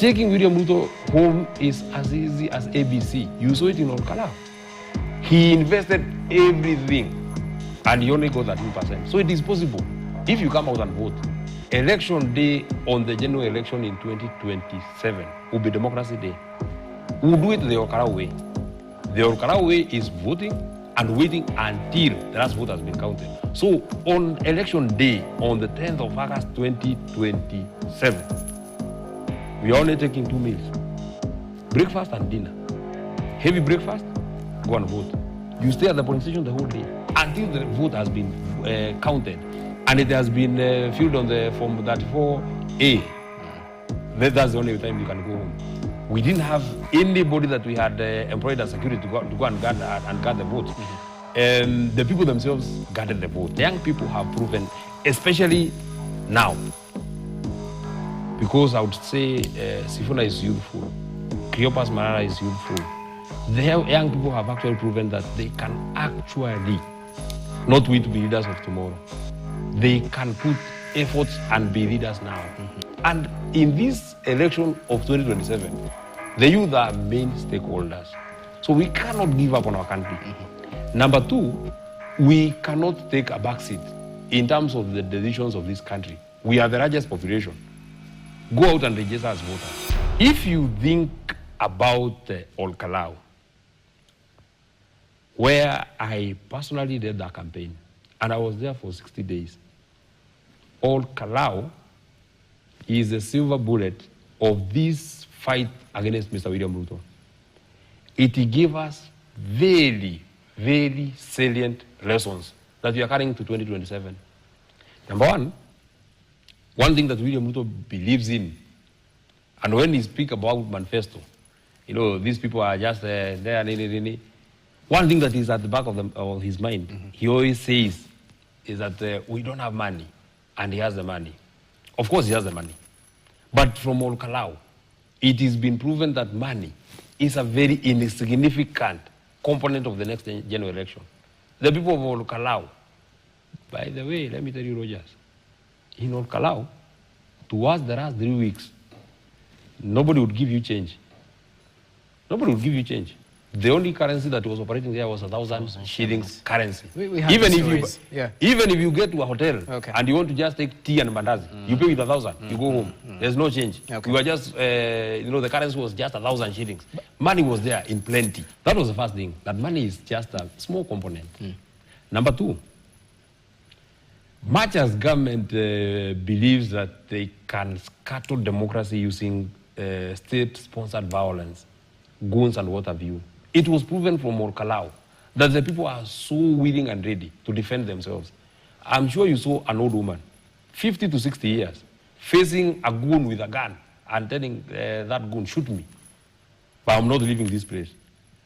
Taking William Ruto home is as easy as ABC. You saw it in Kalou. He invested everything and he only got 13%. So it is possible. If you come out and vote, election day on the general election in 2027 will be Democracy Day. We'll do it the Kalou way. The Kalou way is voting and waiting until the last vote has been counted. So on election day, on the 10th of August 2027, we are only taking 2 meals. Breakfast and dinner. Heavy breakfast, go and vote. You stay at the polling station the whole day until the vote has been counted and it has been filled on the form 34A. That's the only time you can go home. We didn't have anybody that we had employed as security to go and guard the vote. The people themselves guarded the vote. The young people have proven, especially now, because I would say Sifuna is youthful, Cleopas Marara is youthful. The young people have actually proven that they can actually not wait to be leaders of tomorrow. They can put efforts and be leaders now. And in this election of 2027, the youth are main stakeholders. So we cannot give up on our country. Number two, we cannot take a backseat in terms of the decisions of this country. We are the largest population. Go out and register as voters. If you think about Kalou, where I personally did that campaign, and I was there for 60 days, Kalou is the silver bullet of this fight against Mr. William Ruto. It gave us very, very salient lessons that we are carrying to 2027. Number one thing that William Ruto believes in, and when he speaks about manifesto, you know, these people are just there, one thing that is at the back of his mind, he always says, is that we don't have money, and he has the money. Of course, he has the money. But from Kalou, it has been proven that money is a very insignificant component of the next general election. The people of Kalou, by the way, let me tell you, Rogers, in Kalou, towards the last 3 weeks, nobody would give you change. Nobody would give you change. The only currency that was operating there was 1,000 shillings currency. Even if you get to a hotel and you want to just take tea and mandazi, you pay with 1,000, you go home. There's no change. You are just, the currency was just 1,000 shillings. Money was there in plenty. That was the first thing. That money is just a small component. Number two, much as government believes that they can scuttle democracy using state-sponsored violence, goons and what have you, it was proven from Kalou that the people are so willing and ready to defend themselves. I'm sure you saw an old woman, 50 to 60 years, facing a goon with a gun and telling that goon, shoot me, but I'm not leaving this place.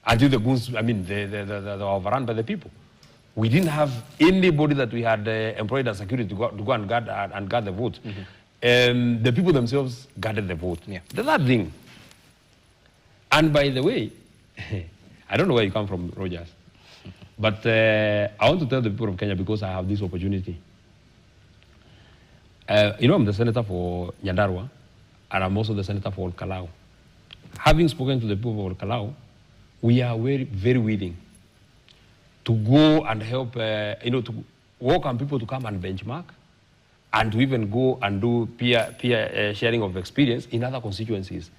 Until the goons, they were overrun by the people. We didn't have anybody that we had employed as security to go and guard the vote. The people themselves guarded the vote. The third thing, and by the way, I don't know where you come from, Rogers, but I want to tell the people of Kenya because I have this opportunity. I'm the senator for Nyandarua, and I'm also the senator for Kalou. Having spoken to the people of Kalou, we are very, very willing to go and help, to work on people to come and benchmark, and to even go and do peer sharing of experience in other constituencies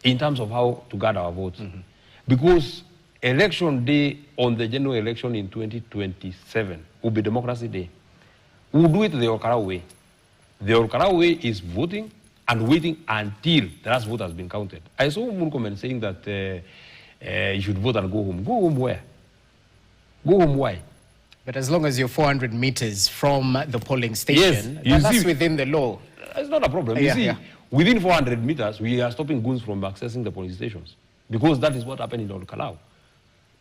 in terms of how to guard our votes. Because election day on the general election in 2027 will be Democracy Day. We'll do it the Kalou way. The Kalou way is voting and waiting until the last vote has been counted. I saw one comment saying that you should vote and go home. Go home where? Go home why? But as long as you're 400 meters from the polling station, that's within the law. It's not a problem. You see, within 400 meters, we are stopping goons from accessing the polling stations. Because that is what happened in Kalou.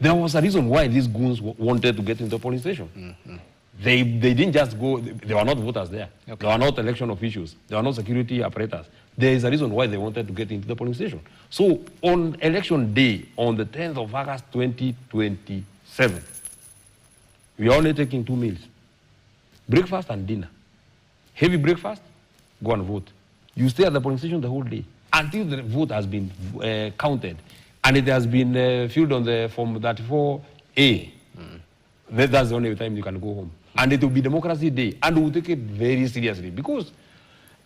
There was a reason why these goons wanted to get into the polling station. They didn't just go, they were not voters there. They were not election officials. They were not security operators. There is a reason why they wanted to get into the polling station. So on election day, on the 10th of August 2027, we are only taking 2 meals. Breakfast and dinner. Heavy breakfast, go and vote. You stay at the polling station the whole day until the vote has been counted and it has been filled on the Form 34A. That's the only time you can go home. And it will be Democracy Day, and we'll take it very seriously, because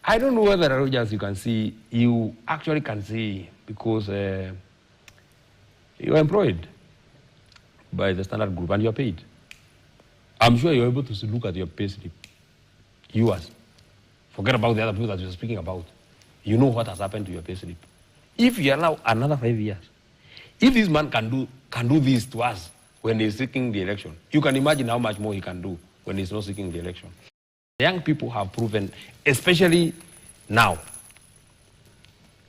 I don't know whether, Rogers, you actually can see, because you are employed by the Standard Group and you are paid. I'm sure you're able to look at your pay slip. Yours. Forget about the other people that you're speaking about. You know what has happened to your pay slip. If you allow another 5 years, if this man can do this to us when he's seeking the election, you can imagine how much more he can do when he's not seeking the election. The young people have proven, especially now,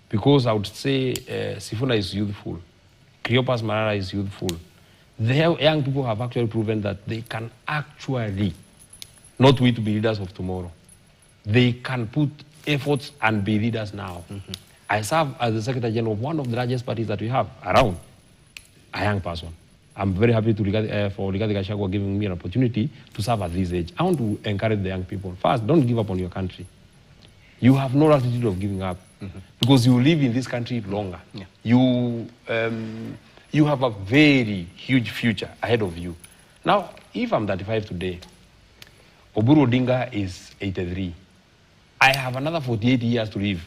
because I would say Sifuna is youthful, Cleopas Marara is youthful. The young people have actually proven that they can actually not wait to be leaders of tomorrow. They can put efforts and be leaders now. I serve as the Secretary General of one of the largest parties that we have around, a young person. I'm very happy for Rigathi Gachagua giving me an opportunity to serve at this age. I want to encourage the young people. First, don't give up on your country. You have no attitude of giving up, because you live in this country longer. Yeah. You have a very huge future ahead of you. Now, if I'm 35 today, Oburu Odinga is 83. I have another 48 years to live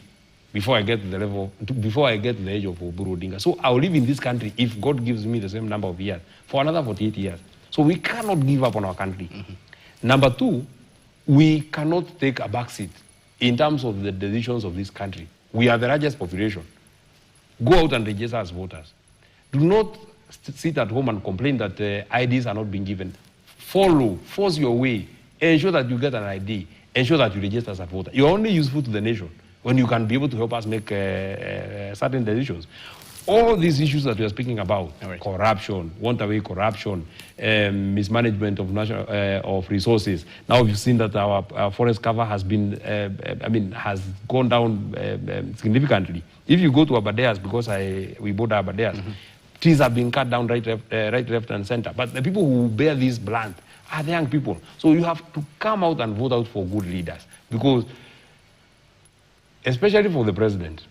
before I get to the level, before I get to the age of Oburu Odinga. So I'll live in this country, if God gives me the same number of years, for another 48 years. So we cannot give up on our country. Number two, we cannot take a backseat in terms of the decisions of this country. We are the largest population. Go out and register as voters. Do not sit at home and complain that IDs are not being given. Follow, force your way, ensure that you get an ID, ensure that you register as a voter. You're only useful to the nation when you can be able to help us make certain decisions. All these issues that we are speaking about, corruption, want-away corruption, mismanagement of national of resources. Now we've seen that our forest cover has been, has gone down significantly. If you go to Abadeas, because we bought Abadeas, trees have been cut down right, left, and center. But the people who bear this blunt are the young people. So you have to come out and vote out for good leaders, because, especially for the president,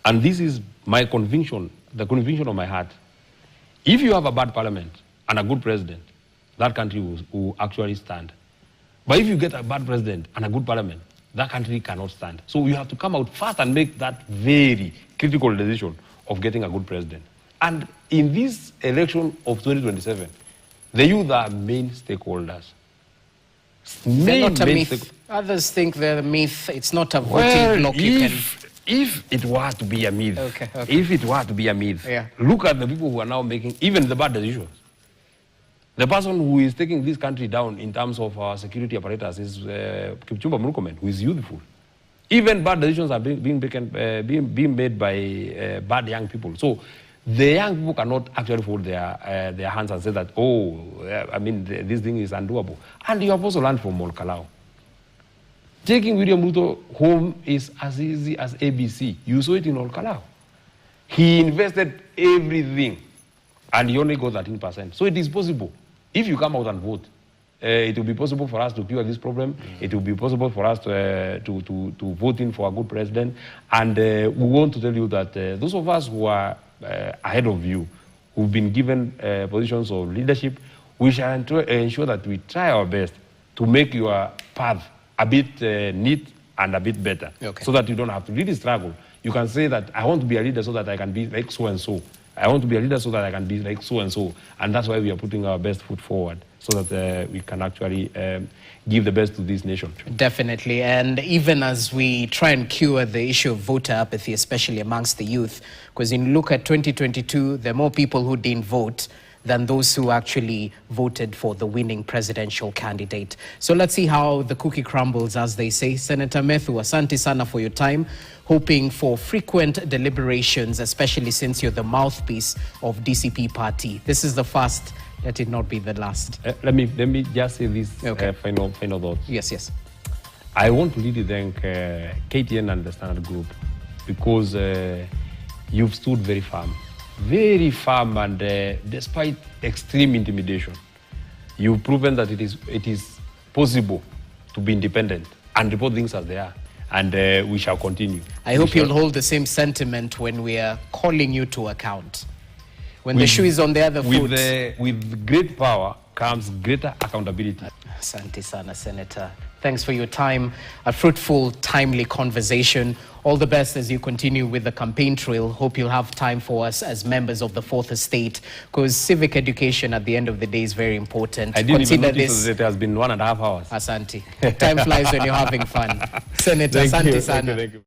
and this is my conviction, the conviction of my heart, if you have a bad parliament and a good president, that country will actually stand. But if you get a bad president and a good parliament, that country cannot stand. So you have to come out fast and make that very critical decision of getting a good president. And in this election of 2027, the youth are main stakeholders. They're not a myth. Others think they're a myth. It's not a voting block. If it were to be a myth, if it were to be a myth, look at the people who are now making even the bad decisions. The person who is taking this country down in terms of our security apparatus is Kipchumba Murkomen, who is youthful. Even bad decisions are being made by bad young people. So the young people cannot actually fold their hands and say that, oh, this thing is undoable. And you have also learned from Kalou. Taking William Ruto home is as easy as ABC. You saw it in Kalou. He invested everything, and he only got 13%. So it is possible. If you come out and vote, it will be possible for us to cure this problem. It will be possible for us to vote in for a good president. And we want to tell you that those of us who are ahead of you, who've been given positions of leadership, we shall ensure that we try our best to make your path a bit neat and a bit better, so that you don't have to really struggle. You can say that I want to be a leader so that I can be like so and so. I want to be a leader so that I can be like so and so. And that's why we are putting our best foot forward, so that we can actually give the best to this nation. Definitely. And even as we try and cure the issue of voter apathy, especially amongst the youth, because when you look at 2022, there are more people who didn't vote than those who actually voted for the winning presidential candidate. So let's see how the cookie crumbles, as they say. Senator Methu, asante sana for your time. Hoping for frequent deliberations, especially since you're the mouthpiece of DCP party. This is the first, let it not be the last. Let me just say this final thought. Yes. I want to really thank KTN and the Standard Group, because you've stood very firm, and despite extreme intimidation, you've proven that it is possible to be independent and report things as they are. and we shall continue. I hope you'll hold the same sentiment when we are calling you to account. When the shoe is on the other foot. With great power comes greater accountability. Asante sana, Senator. Thanks for your time. A fruitful, timely conversation. All the best as you continue with the campaign trail. Hope you'll have time for us as members of the Fourth Estate, because civic education at the end of the day is very important. I didn't even notice that it has been 1.5 hours. Asante. Time flies when you're having fun. Senator, asante sana. Thank you.